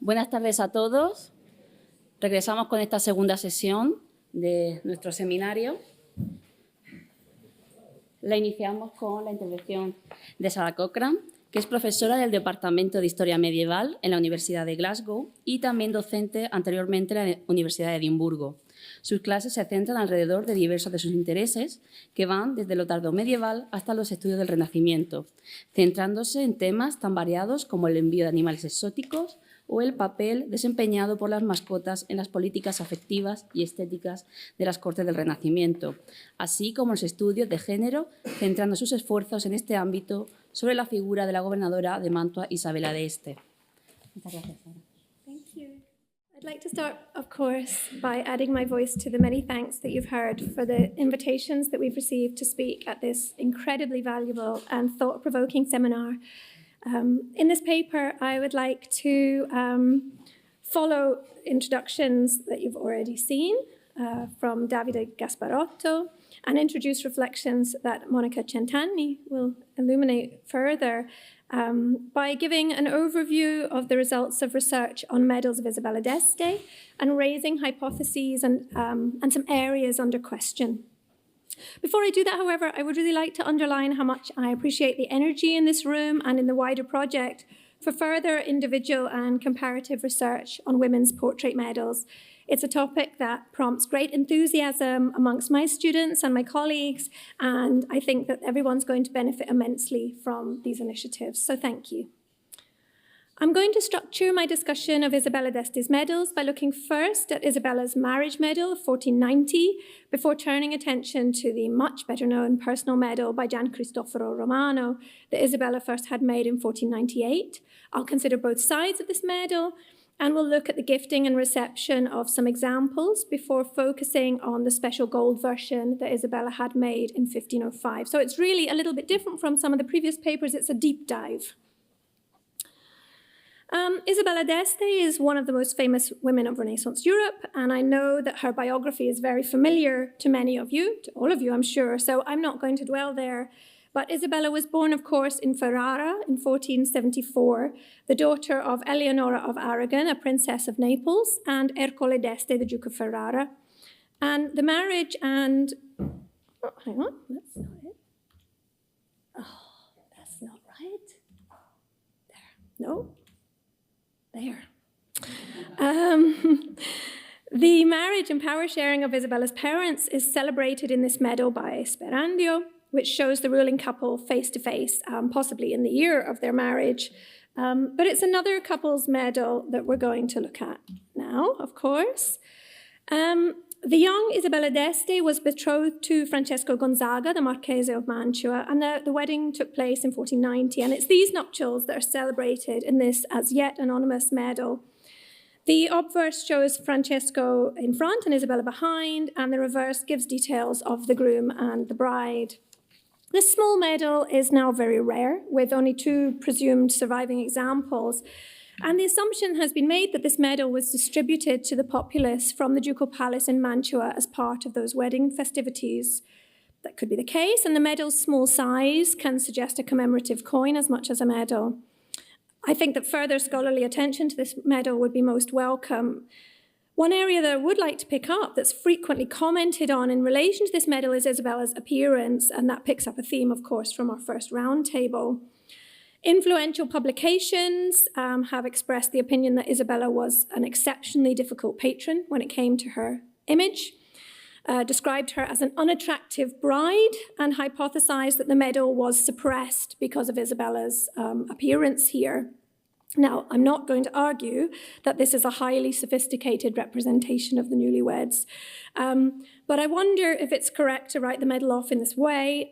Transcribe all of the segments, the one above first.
Buenas tardes a todos. Regresamos con esta segunda sesión de nuestro seminario. La iniciamos con la intervención de Sarah Cockram, que es profesora del Departamento de Historia Medieval en la Universidad de Glasgow y también docente anteriormente en la Universidad de Edimburgo. Sus clases se centran alrededor de diversos de sus intereses, que van desde lo tardomedieval hasta los estudios del Renacimiento, centrándose en temas tan variados como el envío de animales exóticos o el papel desempeñado por las mascotas en las políticas afectivas y estéticas de las Cortes del Renacimiento, así como los estudios de género, centrando sus esfuerzos en este ámbito sobre la figura de la gobernadora de Mantua, Isabella de Este. Muchas gracias, Sara. Thank you. I'd like to start, of course, by adding my voice to the many thanks that you've heard for the invitations that we've received to speak at this incredibly valuable and thought-provoking seminar. In this paper, I would like to follow introductions that you've already seen from Davide Gasparotto and introduce reflections that Monica Centanni will illuminate further by giving an overview of the results of research on medals of Isabella d'Este and raising hypotheses and some areas under question. Before I do that, however, I would really like to underline how much I appreciate the energy in this room and in the wider project for further individual and comparative research on women's portrait medals. It's a topic that prompts great enthusiasm amongst my students and my colleagues, and I think that everyone's going to benefit immensely from these initiatives, so thank you. I'm going to structure my discussion of Isabella d'Este's medals by looking first at Isabella's marriage medal of 1490, before turning attention to the much better known personal medal by Gian Cristoforo Romano that Isabella first had made in 1498. I'll consider both sides of this medal, and we'll look at the gifting and reception of some examples before focusing on the special gold version that Isabella had made in 1505. So it's really a little bit different from some of the previous papers. It's a deep dive. Isabella d'Este is one of the most famous women of Renaissance Europe, and I know that her biography is very familiar to many of you, to all of you, I'm sure, so I'm not going to dwell there. But Isabella was born, of course, in Ferrara in 1474, the daughter of Eleonora of Aragon, a princess of Naples, and Ercole d'Este, the Duke of Ferrara. And the marriage and... Oh, hang on, that's not it. Oh, that's not right. There, no. There. The marriage and power sharing of Isabella's parents is celebrated in this medal by Sperandio, which shows the ruling couple face to face, possibly in the year of their marriage. But it's another couple's medal that we're going to look at now, of course. The young Isabella d'Este was betrothed to Francesco Gonzaga, the Marchese of Mantua, and the wedding took place in 1490. And it's these nuptials that are celebrated in this as yet anonymous medal. The obverse shows Francesco in front and Isabella behind, and the reverse gives details of the groom and the bride. This small medal is now very rare, with only 2 presumed surviving examples. And the assumption has been made that this medal was distributed to the populace from the ducal palace in Mantua as part of those wedding festivities. That could be the case, and the medal's small size can suggest a commemorative coin as much as a medal. I think that further scholarly attention to this medal would be most welcome. One area that I would like to pick up that's frequently commented on in relation to this medal is Isabella's appearance, and that picks up a theme, of course, from our first roundtable. Influential publications have expressed the opinion that Isabella was an exceptionally difficult patron when it came to her image, described her as an unattractive bride, and hypothesized that the medal was suppressed because of Isabella's appearance here. Now, I'm not going to argue that this is a highly sophisticated representation of the newlyweds, but I wonder if it's correct to write the medal off in this way.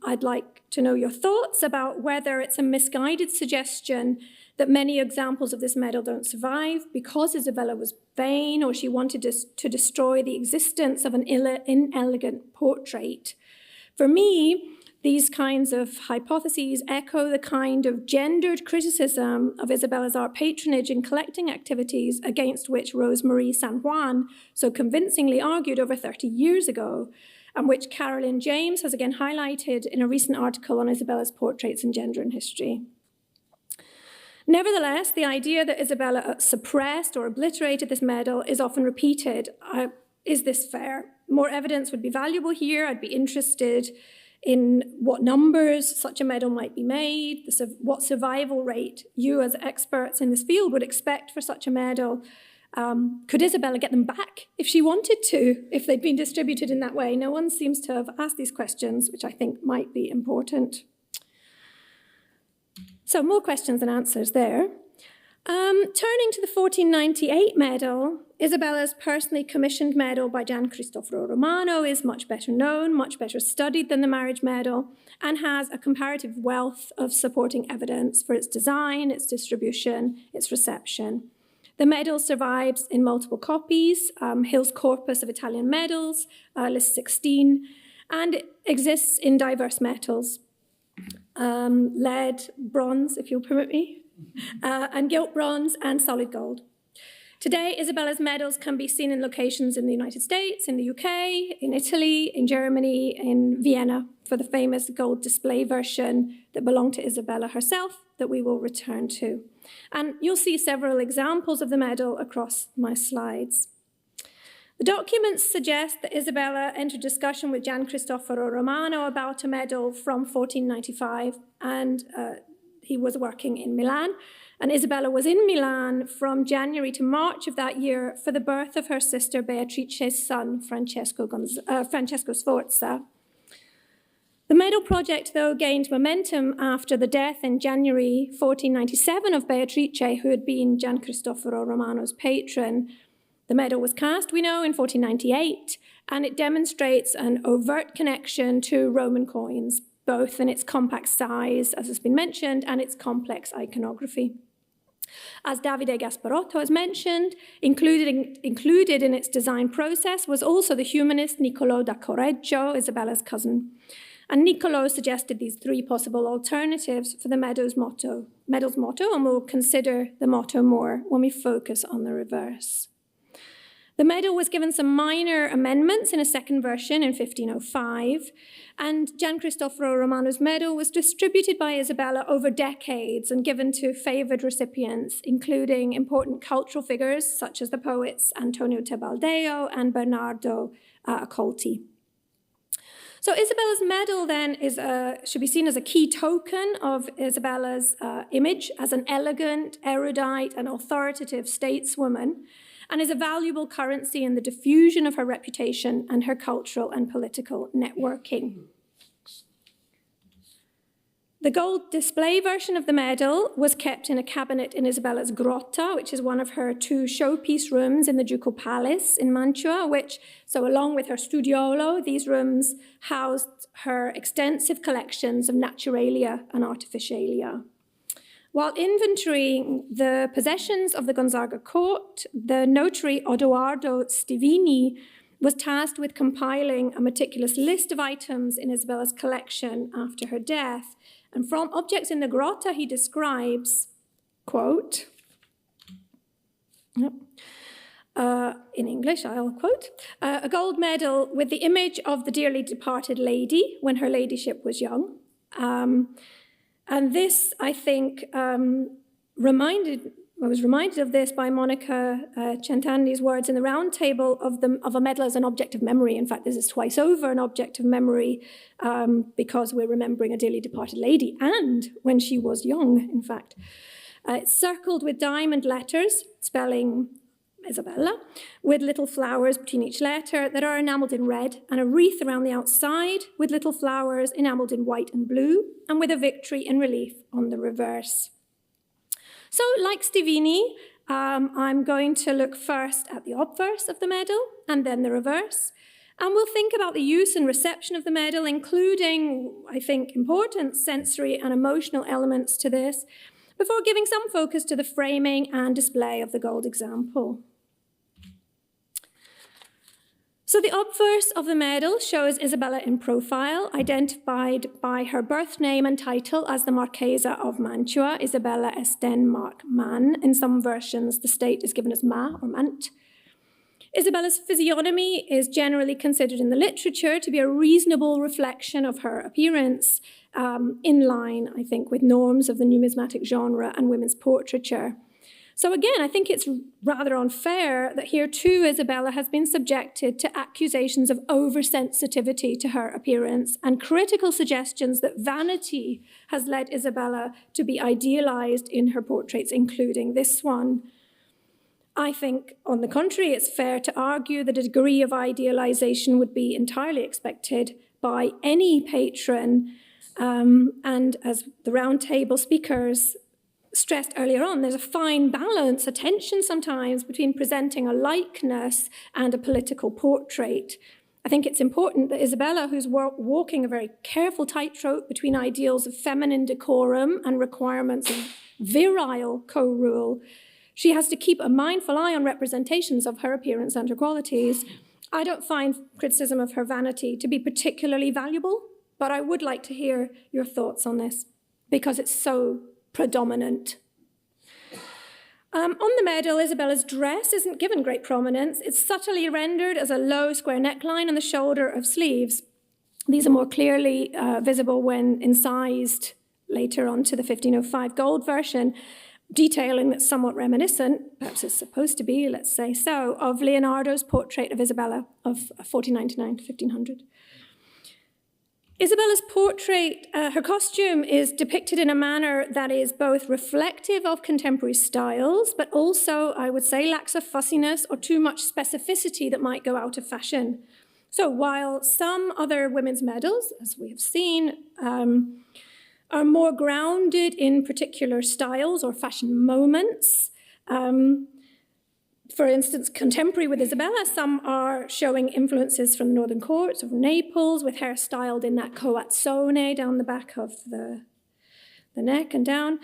I'd like to know your thoughts about whether it's a misguided suggestion that many examples of this medal don't survive because Isabella was vain or she wanted to destroy the existence of an inelegant portrait. For me, these kinds of hypotheses echo the kind of gendered criticism of Isabella's art patronage and collecting activities against which Rose Marie San Juan so convincingly argued over 30 years ago, and which Carolyn James has again highlighted in a recent article on Isabella's portraits and gender in history. Nevertheless, the idea that Isabella suppressed or obliterated this medal is often repeated. Is this fair? More evidence would be valuable here. I'd be interested in what numbers such a medal might be made, what survival rate you as experts in this field would expect for such a medal. Could Isabella get them back if she wanted to, if they'd been distributed in that way? No one seems to have asked these questions, which I think might be important. So more questions than answers there. Turning to the 1498 medal, Isabella's personally commissioned medal by Gian Cristoforo Romano is much better known, much better studied than the marriage medal, and has a comparative wealth of supporting evidence for its design, its distribution, its reception. The medal survives in multiple copies. Hill's corpus of Italian medals lists 16, and it exists in diverse metals. Lead, bronze, if you'll permit me, and gilt bronze and solid gold. Today, Isabella's medals can be seen in locations in the United States, in the UK, in Italy, in Germany, in Vienna, for the famous gold display version that belonged to Isabella herself that we will return to. And you'll see several examples of the medal across my slides. The documents suggest that Isabella entered discussion with Gian Cristoforo Romano about a medal from 1495, and he was working in Milan. And Isabella was in Milan from January to March of that year for the birth of her sister Beatrice's son, Francesco Sforza. The medal project, though, gained momentum after the death in January 1497 of Beatrice, who had been Gian Cristoforo Romano's patron. The medal was cast, we know, in 1498, and it demonstrates an overt connection to Roman coins, both in its compact size, as has been mentioned, and its complex iconography. As Davide Gasparotto has mentioned, included in its design process was also the humanist Niccolò da Correggio, Isabella's cousin. And Niccolò suggested these three possible alternatives for the medal's motto, and we'll consider the motto more when we focus on the reverse. The medal was given some minor amendments in a second version in 1505, and Gian Cristoforo Romano's medal was distributed by Isabella over decades and given to favored recipients, including important cultural figures such as the poets Antonio Tebaldeo and Bernardo Accolti. So Isabella's medal then should be seen as a key token of Isabella's image as an elegant, erudite, and authoritative stateswoman, and is a valuable currency in the diffusion of her reputation and her cultural and political networking. The gold display version of the medal was kept in a cabinet in Isabella's grotta, which is one of her two showpiece rooms in the Ducal Palace in Mantua, so along with her studiolo, these rooms housed her extensive collections of naturalia and artificialia. While inventorying the possessions of the Gonzaga court, the notary Odoardo Stivini was tasked with compiling a meticulous list of items in Isabella's collection after her death. And from objects in the grotta, he describes, quote, in English, I'll quote, a gold medal with the image of the dearly departed lady when her ladyship was young. And this, I think, I was reminded of this by Monica Centanni's words in the round table of a medal as an object of memory. In fact, this is twice over an object of memory because we're remembering a dearly departed lady and when she was young, in fact. It's circled with diamond letters, spelling Isabella, with little flowers between each letter that are enameled in red, and a wreath around the outside with little flowers enameled in white and blue, and with a victory in relief on the reverse. So, like Stivini, I'm going to look first at the obverse of the medal and then the reverse. And we'll think about the use and reception of the medal, including, I think, important sensory and emotional elements to this, before giving some focus to the framing and display of the gold example. So the obverse of the medal shows Isabella in profile, identified by her birth name and title as the Marchesa of Mantua, Isabella Esten Mark Man. In some versions, the state is given as Ma or Mant. Isabella's physiognomy is generally considered in the literature to be a reasonable reflection of her appearance, in line, I think, with norms of the numismatic genre and women's portraiture. So again, I think it's rather unfair that here too Isabella has been subjected to accusations of oversensitivity to her appearance and critical suggestions that vanity has led Isabella to be idealized in her portraits, including this one. I think, on the contrary, it's fair to argue that a degree of idealization would be entirely expected by any patron. And as the roundtable speakers stressed earlier on, there's a fine balance, a tension sometimes between presenting a likeness and a political portrait. I think it's important that Isabella, who's walking a very careful tightrope between ideals of feminine decorum and requirements of virile co-rule, she has to keep a mindful eye on representations of her appearance and her qualities. I don't find criticism of her vanity to be particularly valuable, but I would like to hear your thoughts on this because it's so predominant. On the medal, Isabella's dress isn't given great prominence. It's subtly rendered as a low square neckline and the shoulder of sleeves. These are more clearly visible when incised later on to the 1505 gold version, detailing that's somewhat reminiscent, perhaps it's supposed to be, let's say so, of Leonardo's portrait of Isabella of 1499 to 1500. Isabella's portrait, her costume is depicted in a manner that is both reflective of contemporary styles, but also, I would say, lacks a fussiness or too much specificity that might go out of fashion. So while some other women's medals, as we have seen, are more grounded in particular styles or fashion moments, for instance, contemporary with Isabella, some are showing influences from the northern courts of Naples, with hair styled in that coazzone down the back of the neck and down.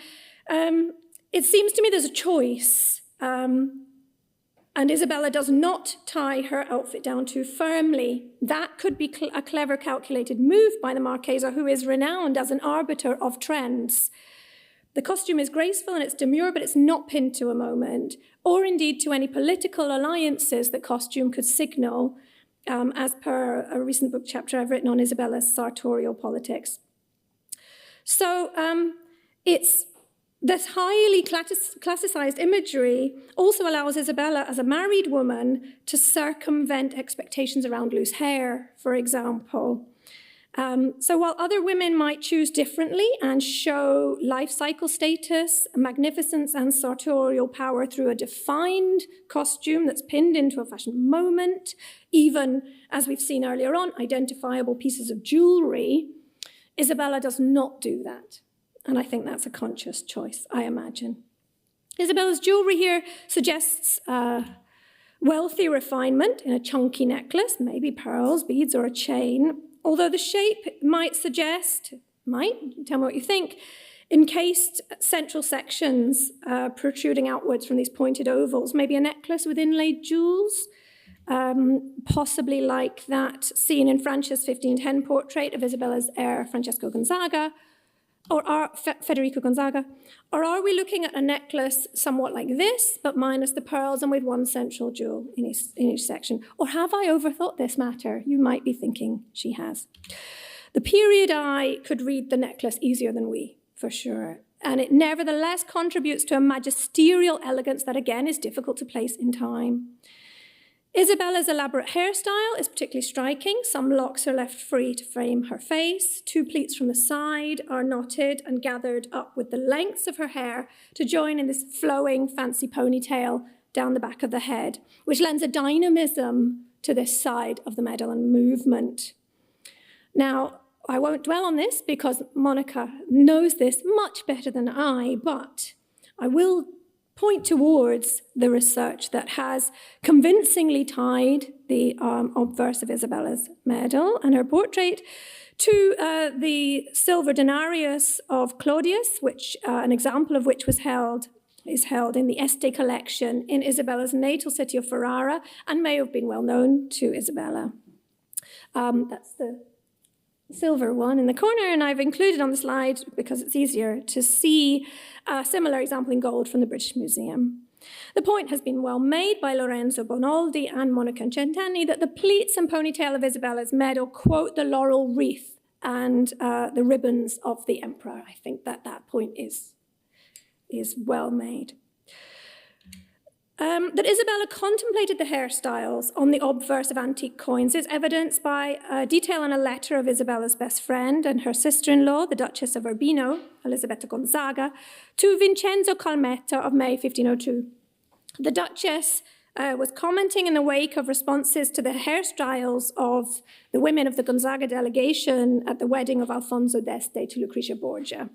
It seems to me there's a choice, and Isabella does not tie her outfit down too firmly. That could be a clever, calculated move by the Marchesa, who is renowned as an arbiter of trends. The costume is graceful and it's demure, but it's not pinned to a moment, or indeed to any political alliances that costume could signal, as per a recent book chapter I've written on Isabella's sartorial politics. So it's this highly classicized imagery also allows Isabella, as a married woman, to circumvent expectations around loose hair, for example. So while other women might choose differently and show life cycle status, magnificence, and sartorial power through a defined costume that's pinned into a fashion moment, even, as we've seen earlier on, identifiable pieces of jewelry, Isabella does not do that. And I think that's a conscious choice, I imagine. Isabella's jewelry here suggests wealthy refinement in a chunky necklace, maybe pearls, beads, or a chain, although the shape might suggest, tell me what you think, encased central sections protruding outwards from these pointed ovals, maybe a necklace with inlaid jewels, possibly like that seen in Francia's 1510 portrait of Isabella's heir, Francesco Gonzaga, or Federico Gonzaga, or are we looking at a necklace somewhat like this, but minus the pearls and with one central jewel in each section? Or have I overthought this matter? You might be thinking she has. The period eye could read the necklace easier than we, for sure, and it nevertheless contributes to a magisterial elegance that, again, is difficult to place in time. Isabella's elaborate hairstyle is particularly striking. Some locks are left free to frame her face. Two pleats from the side are knotted and gathered up with the lengths of her hair to join in this flowing fancy ponytail down the back of the head, which lends a dynamism to this side of the medal and movement. Now, I won't dwell on this because Monica knows this much better than I, but I will point towards the research that has convincingly tied the obverse of Isabella's medal and her portrait to the silver denarius of Claudius, which an example of which is held in the Este collection in Isabella's natal city of Ferrara and may have been well known to Isabella. That's the silver one in the corner, and I've included on the slide because it's easier to see a similar example in gold from the British Museum. The point has been well made by Lorenzo Bonaldi and Monica Centanni that the pleats and ponytail of Isabella's medal quote the laurel wreath and the ribbons of the emperor. I think that point is well made. That Isabella contemplated the hairstyles on the obverse of antique coins is evidenced by a detail in a letter of Isabella's best friend and her sister-in-law, the Duchess of Urbino, Elisabetta Gonzaga, to Vincenzo Calmetta of May 1502. The Duchess was commenting in the wake of responses to the hairstyles of the women of the Gonzaga delegation at the wedding of Alfonso d'Este to Lucretia Borgia.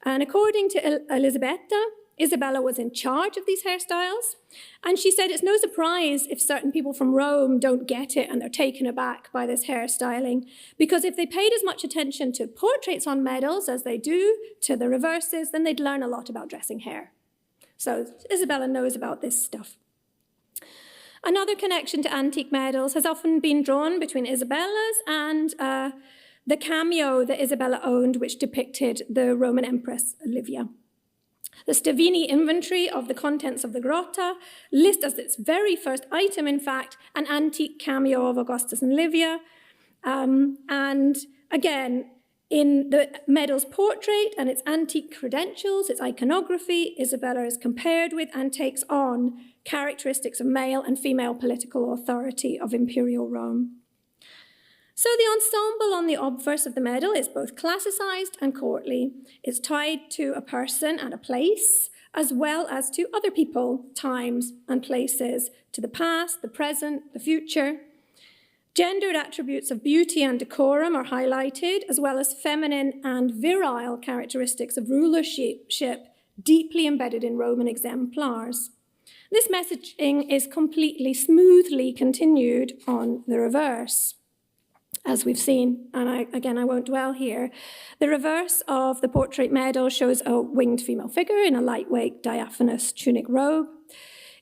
And according to Elisabetta, Isabella was in charge of these hairstyles, and she said it's no surprise if certain people from Rome don't get it and they're taken aback by this hairstyling, because if they paid as much attention to portraits on medals as they do to the reverses, then they'd learn a lot about dressing hair. So Isabella knows about this stuff. Another connection to antique medals has often been drawn between Isabella's and the cameo that Isabella owned, which depicted the Roman Empress Livia. The Stavini inventory of the contents of the grotta lists as its very first item, in fact, an antique cameo of Augustus and Livia. And again, in the medal's portrait and its antique credentials, its iconography, Isabella is compared with and takes on characteristics of male and female political authority of imperial Rome. So the ensemble on the obverse of the medal is both classicized and courtly. It's tied to a person and a place, as well as to other people, times, and places, to the past, the present, the future. Gendered attributes of beauty and decorum are highlighted, as well as feminine and virile characteristics of rulership deeply embedded in Roman exemplars. This messaging is completely smoothly continued on the reverse, as we've seen, and I won't dwell here. The reverse of the portrait medal shows a winged female figure in a lightweight diaphanous tunic robe.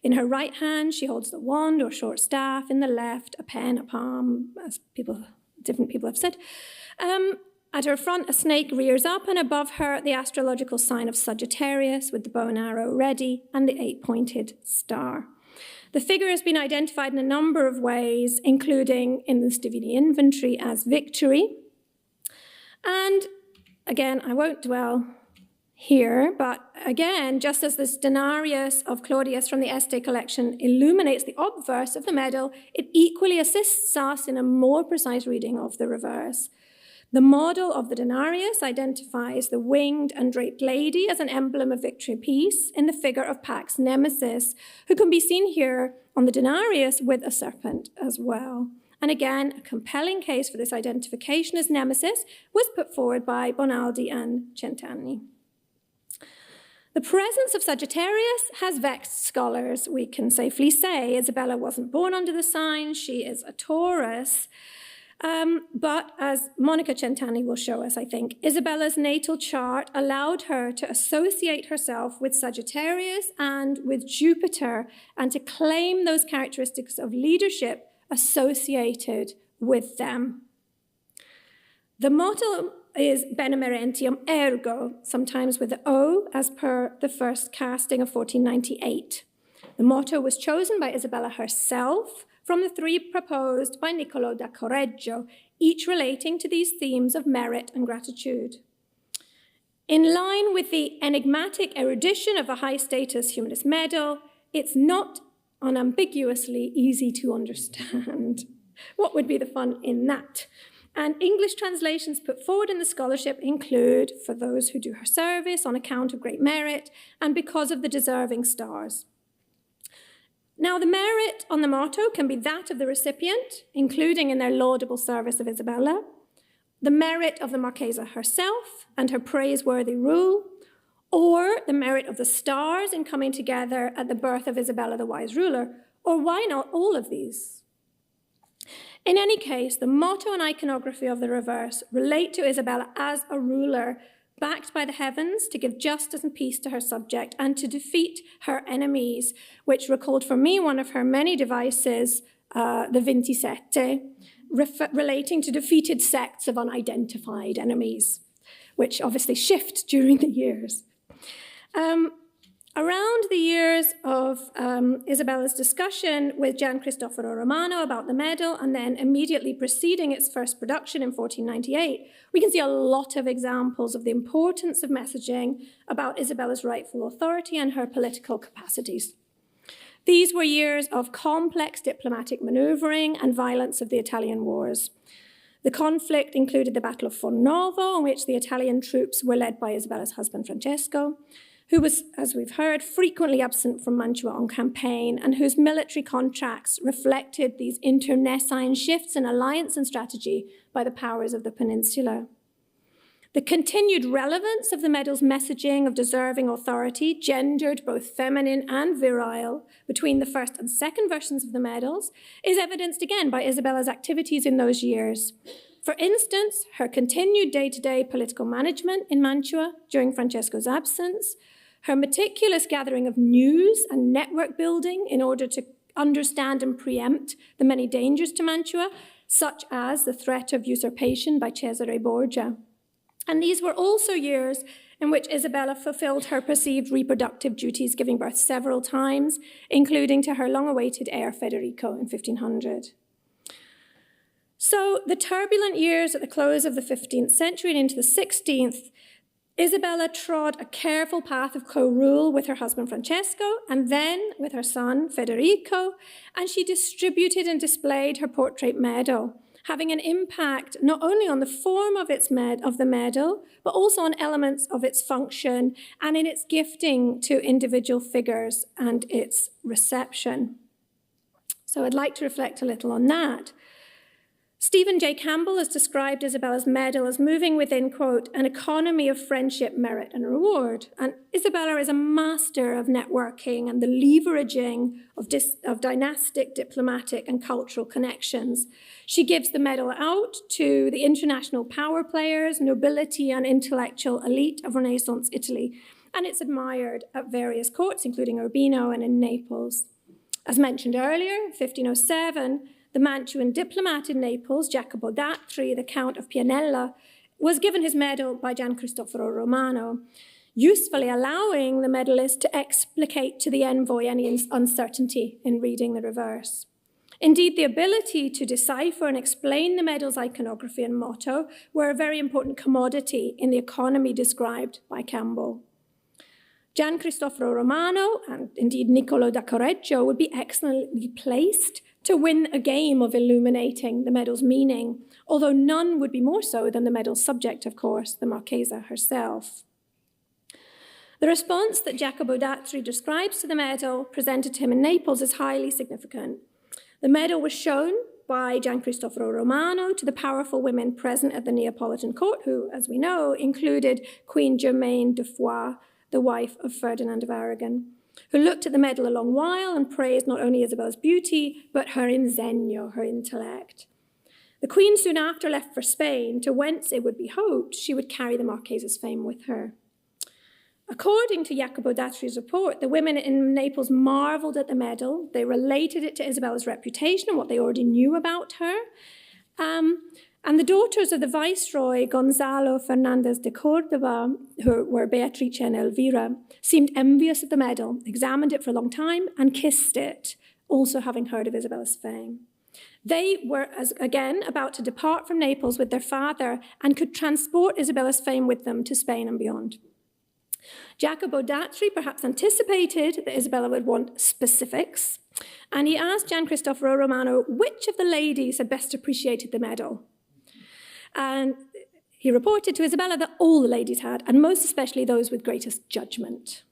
In her right hand, she holds the wand or short staff. In the left, a pen, a palm, as different people have said. At her front, a snake rears up, and above her, the astrological sign of Sagittarius with the bow and arrow ready and the 8-pointed star. The figure has been identified in a number of ways, including in the Stavini inventory as Victory. And again, I won't dwell here, but again, just as this denarius of Claudius from the Este collection illuminates the obverse of the medal, it equally assists us in a more precise reading of the reverse. The model of the denarius identifies the winged and draped lady as an emblem of victory and peace in the figure of Pax Nemesis, who can be seen here on the denarius with a serpent as well. And again, a compelling case for this identification as Nemesis was put forward by Bonaldi and Centanni. The presence of Sagittarius has vexed scholars. We can safely say Isabella wasn't born under the sign, she is a Taurus. But as Monica Centanni will show us, I think, Isabella's natal chart allowed her to associate herself with Sagittarius and with Jupiter and to claim those characteristics of leadership associated with them. The motto is Benemerentium Ergo, sometimes with the O, as per the first casting of 1498. The motto was chosen by Isabella herself from the 3 proposed by Niccolò da Correggio, each relating to these themes of merit and gratitude. In line with the enigmatic erudition of a high-status humanist medal, it's not unambiguously easy to understand. What would be the fun in that? And English translations put forward in the scholarship include, for those who do her service on account of great merit and because of the deserving stars. Now, the merit on the motto can be that of the recipient, including in their laudable service of Isabella, the merit of the Marchesa herself and her praiseworthy rule, or the merit of the stars in coming together at the birth of Isabella the wise ruler, or why not all of these? In any case, the motto and iconography of the reverse relate to Isabella as a ruler, backed by the heavens to give justice and peace to her subject and to defeat her enemies, which recalled for me one of her many devices, the 27, relating to defeated sects of unidentified enemies, which obviously shift during the years. Around the years of Isabella's discussion with Gian Cristoforo Romano about the medal, and then immediately preceding its first production in 1498, we can see a lot of examples of the importance of messaging about Isabella's rightful authority and her political capacities. These were years of complex diplomatic maneuvering and violence of the Italian wars. The conflict included the Battle of Fornovo, in which the Italian troops were led by Isabella's husband Francesco, who was, as we've heard, frequently absent from Mantua on campaign, and whose military contracts reflected these internecine shifts in alliance and strategy by the powers of the peninsula. The continued relevance of the medal's messaging of deserving authority, gendered both feminine and virile, between the first and second versions of the medals, is evidenced again by Isabella's activities in those years. For instance, her continued day-to-day political management in Mantua during Francesco's absence, her meticulous gathering of news and network building in order to understand and preempt the many dangers to Mantua, such as the threat of usurpation by Cesare Borgia. And these were also years in which Isabella fulfilled her perceived reproductive duties, giving birth several times, including to her long-awaited heir Federico in 1500. So the turbulent years at the close of the 15th century and into the 16th, Isabella trod a careful path of co-rule with her husband Francesco and then with her son Federico, and she distributed and displayed her portrait medal, having an impact not only on the form of the medal, but also on elements of its function and in its gifting to individual figures and its reception. So I'd like to reflect a little on that. Stephen J. Campbell has described Isabella's medal as moving within, quote, an economy of friendship, merit, and reward. And Isabella is a master of networking and the leveraging of dynastic, diplomatic, and cultural connections. She gives the medal out to the international power players, nobility, and intellectual elite of Renaissance Italy, and it's admired at various courts, including Urbino and in Naples. As mentioned earlier, 1507, the Mantuan diplomat in Naples, Jacopo d'Atri, the Count of Pianella, was given his medal by Gian Cristoforo Romano, usefully allowing the medalist to explicate to the envoy any uncertainty in reading the reverse. Indeed, the ability to decipher and explain the medal's iconography and motto were a very important commodity in the economy described by Campbell. Gian Cristoforo Romano, and indeed Niccolo da Correggio, would be excellently placed to win a game of illuminating the medal's meaning, although none would be more so than the medal's subject, of course, the Marchesa herself. The response that Jacopo d'Atri describes to the medal presented to him in Naples is highly significant. The medal was shown by Gian Cristoforo Romano to the powerful women present at the Neapolitan court, who, as we know, included Queen Germaine de Foix, the wife of Ferdinand of Aragon, who looked at the medal a long while and praised not only Isabella's beauty, but her ingegno, her intellect. The queen soon after left for Spain, to whence it would be hoped she would carry the Marchesa's fame with her. According to Jacopo d'Atri's report, the women in Naples marveled at the medal. They related it to Isabella's reputation and what they already knew about her. And the daughters of the viceroy, Gonzalo Fernandez de Córdoba, who were Beatrice and Elvira, seemed envious of the medal, examined it for a long time, and kissed it, also having heard of Isabella's fame. They were, again, about to depart from Naples with their father and could transport Isabella's fame with them to Spain and beyond. Jacopo d'Atri perhaps anticipated that Isabella would want specifics, and he asked Gian Cristoforo Romano which of the ladies had best appreciated the medal. And he reported to Isabella that all the ladies had, and most especially those with greatest judgment.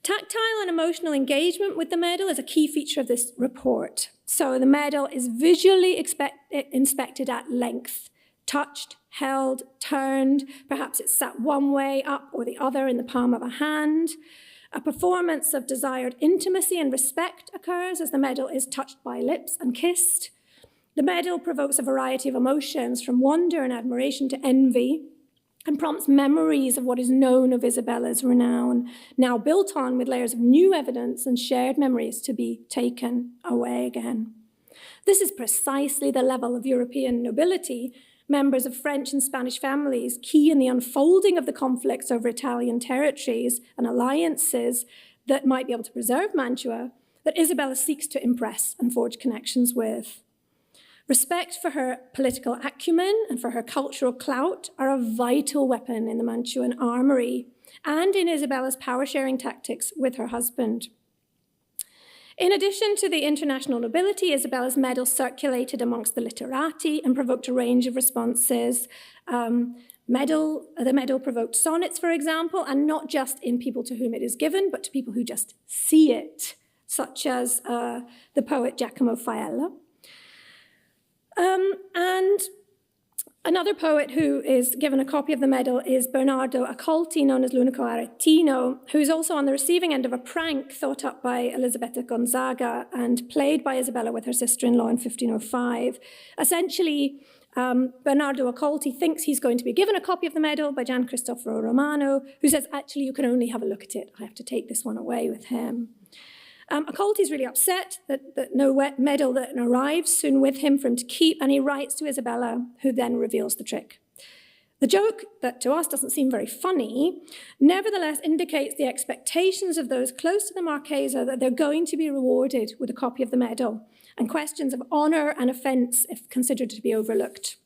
Tactile and emotional engagement with the medal is a key feature of this report. So the medal is visually inspected at length, touched, held, turned, perhaps it's sat one way up or the other in the palm of a hand. A performance of desired intimacy and respect occurs as the medal is touched by lips and kissed. The medal provokes a variety of emotions, from wonder and admiration to envy, and prompts memories of what is known of Isabella's renown, now built on with layers of new evidence and shared memories to be taken away again. This is precisely the level of European nobility members of French and Spanish families, key in the unfolding of the conflicts over Italian territories and alliances that might be able to preserve Mantua, that Isabella seeks to impress and forge connections with. Respect for her political acumen and for her cultural clout are a vital weapon in the Mantuan armory and in Isabella's power-sharing tactics with her husband. In addition to the international nobility, Isabella's medal circulated amongst the literati and provoked a range of responses. The medal provoked sonnets, for example, and not just in people to whom it is given, but to people who just see it, such as the poet Giacomo Faella. And another poet who is given a copy of the medal is Bernardo Accolti, known as l'unico aretino, who is also on the receiving end of a prank thought up by Elisabetta Gonzaga and played by Isabella with her sister-in-law in 1505. Essentially, Bernardo Accolti thinks he's going to be given a copy of the medal by Gian Cristoforo Romano, who says, actually, you can only have a look at it. I have to take this one away with him. Accolti is really upset that no medal that arrives soon with him for him to keep, and he writes to Isabella, who then reveals the trick. The joke, that to us doesn't seem very funny, nevertheless indicates the expectations of those close to the Marchesa that they're going to be rewarded with a copy of the medal, and questions of honour and offence if considered to be overlooked.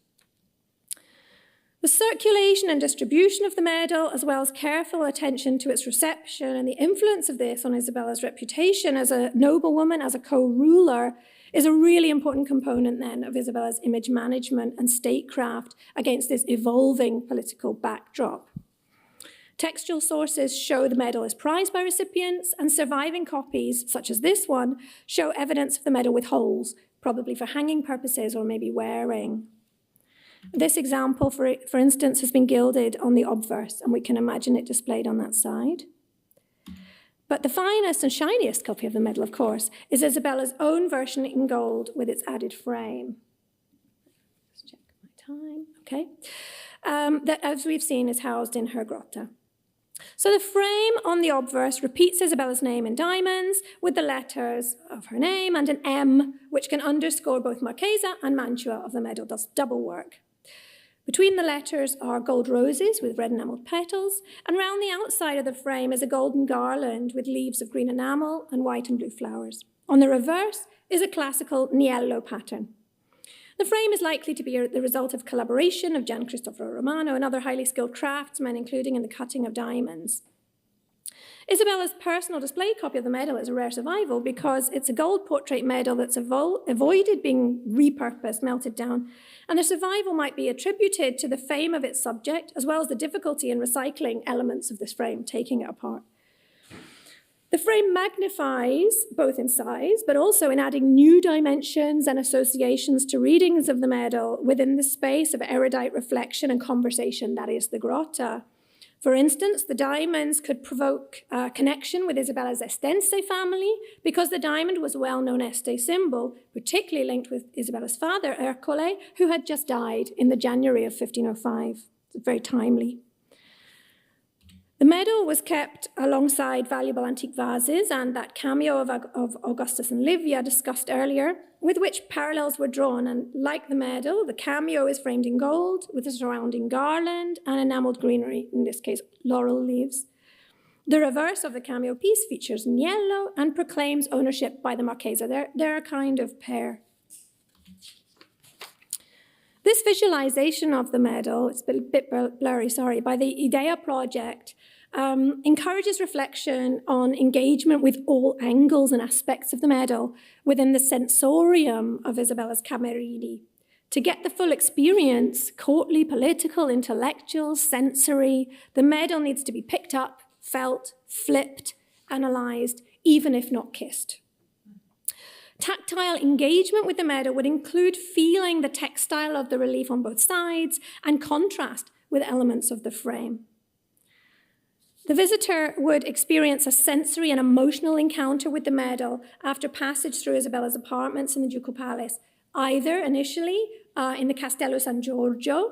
The circulation and distribution of the medal, as well as careful attention to its reception and the influence of this on Isabella's reputation as a noblewoman, as a co-ruler, is a really important component then of Isabella's image management and statecraft against this evolving political backdrop. Textual sources show the medal is prized by recipients, and surviving copies, such as this one, show evidence of the medal with holes, probably for hanging purposes or maybe wearing. This example, for instance, has been gilded on the obverse, and we can imagine it displayed on that side. But the finest and shiniest copy of the medal, of course, is Isabella's own version in gold with its added frame. Let's check my time. Okay. That, as we've seen, is housed in her grotta. So the frame on the obverse repeats Isabella's name in diamonds with the letters of her name and an M, which can underscore both Marchesa and Mantua of the medal, does double work. Between the letters are gold roses with red enameled petals, and round the outside of the frame is a golden garland with leaves of green enamel and white and blue flowers. On the reverse is a classical niello pattern. The frame is likely to be the result of collaboration of Gian Cristoforo Romano and other highly skilled craftsmen, including in the cutting of diamonds. Isabella's personal display copy of the medal is a rare survival because it's a gold portrait medal that's avoided being repurposed, melted down, and the survival might be attributed to the fame of its subject, as well as the difficulty in recycling elements of this frame, taking it apart. The frame magnifies, both in size, but also in adding new dimensions and associations to readings of the medal within the space of erudite reflection and conversation, that is, the grotta. For instance, the diamonds could provoke a connection with Isabella's Estense family because the diamond was a well-known Este symbol, particularly linked with Isabella's father, Ercole, who had just died in the January of 1505. It's very timely. The medal was kept alongside valuable antique vases and that cameo of Augustus and Livia discussed earlier, with which parallels were drawn. And like the medal, the cameo is framed in gold with a surrounding garland and enameled greenery, in this case, laurel leaves. The reverse of the cameo piece features niello and proclaims ownership by the Marchesa. They're a kind of pair. This visualization of the medal, it's a bit blurry, sorry, by the IDEA project, encourages reflection on engagement with all angles and aspects of the medal within the sensorium of Isabella's Camerini. To get the full experience, courtly, political, intellectual, sensory, the medal needs to be picked up, felt, flipped, analysed, even if not kissed. Tactile engagement with the medal would include feeling the textile of the relief on both sides and contrast with elements of the frame. The visitor would experience a sensory and emotional encounter with the medal after passage through Isabella's apartments in the Ducal Palace, either initially in the Castello San Giorgio,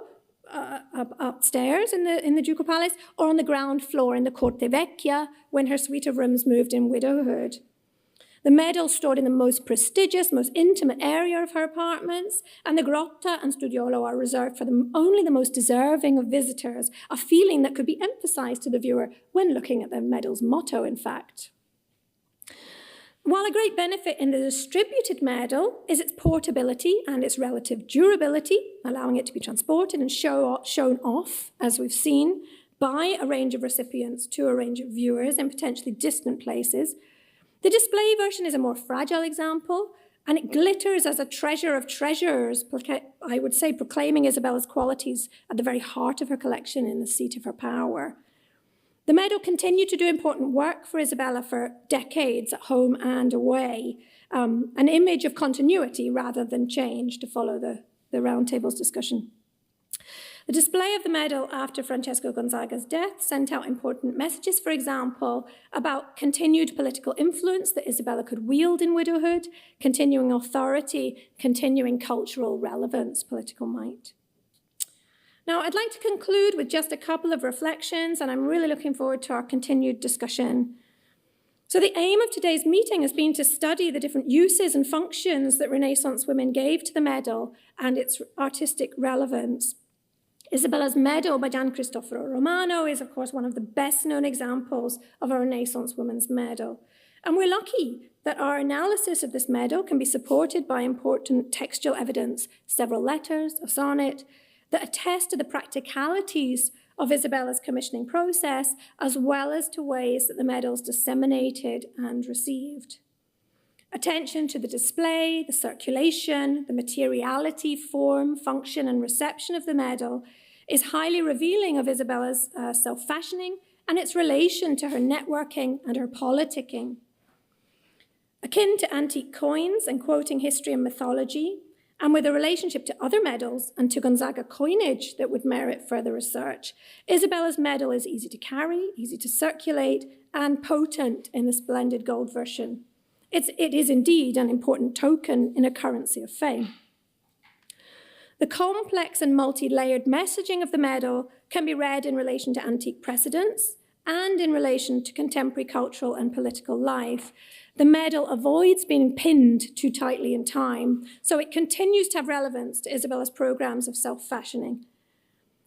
upstairs in the Ducal Palace, or on the ground floor in the Corte Vecchia when her suite of rooms moved in widowhood. The medal stored in the most prestigious, most intimate area of her apartments, and the grotta and studiolo are reserved for only the most deserving of visitors, a feeling that could be emphasized to the viewer when looking at the medal's motto, in fact. While a great benefit in the distributed medal is its portability and its relative durability, allowing it to be transported and shown off, as we've seen, by a range of recipients to a range of viewers in potentially distant places, the display version is a more fragile example, and it glitters as a treasure of treasures, I would say, proclaiming Isabella's qualities at the very heart of her collection in the seat of her power. The medal continued to do important work for Isabella for decades at home and away, an image of continuity rather than change, to follow the Round Table's discussion. The display of the medal after Francesco Gonzaga's death sent out important messages, for example, about continued political influence that Isabella could wield in widowhood, continuing authority, continuing cultural relevance, political might. Now, I'd like to conclude with just a couple of reflections, and I'm really looking forward to our continued discussion. So the aim of today's meeting has been to study the different uses and functions that Renaissance women gave to the medal and its artistic relevance. Isabella's medal by Gian Cristoforo Romano is, of course, one of the best-known examples of a Renaissance woman's medal. And we're lucky that our analysis of this medal can be supported by important textual evidence, several letters, a sonnet, that attest to the practicalities of Isabella's commissioning process, as well as to ways that the medal's disseminated and received. Attention to the display, the circulation, the materiality, form, function, and reception of the medal is highly revealing of Isabella's self-fashioning and its relation to her networking and her politicking. Akin to antique coins and quoting history and mythology, and with a relationship to other medals and to Gonzaga coinage that would merit further research, Isabella's medal is easy to carry, easy to circulate, and potent in the splendid gold version. It is indeed an important token in a currency of fame. The complex and multi-layered messaging of the medal can be read in relation to antique precedents and in relation to contemporary cultural and political life. The medal avoids being pinned too tightly in time, so it continues to have relevance to Isabella's programs of self-fashioning.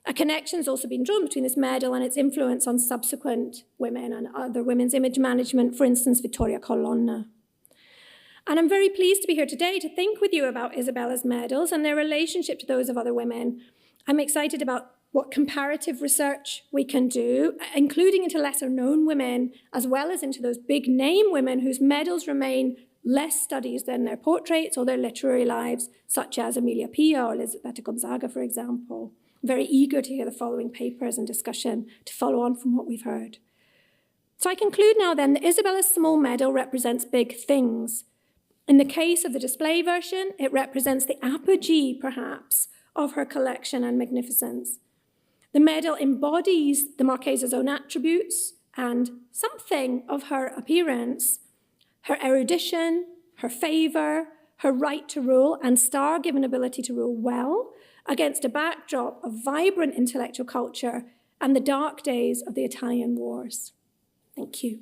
A connection has also been drawn between this medal and its influence on subsequent women and other women's image management, for instance, Vittoria Colonna. And I'm very pleased to be here today to think with you about Isabella's medals and their relationship to those of other women. I'm excited about what comparative research we can do, including into lesser-known women, as well as into those big-name women whose medals remain less studied than their portraits or their literary lives, such as Emilia Pia or Elisabetta Gonzaga, for example. I'm very eager to hear the following papers and discussion to follow on from what we've heard. So I conclude now then that Isabella's small medal represents big things. In the case of the display version, it represents the apogee, perhaps, of her collection and magnificence. The medal embodies the Marchesa's own attributes and something of her appearance, her erudition, her favor, her right to rule, and star-given ability to rule well against a backdrop of vibrant intellectual culture and the dark days of the Italian wars. Thank you.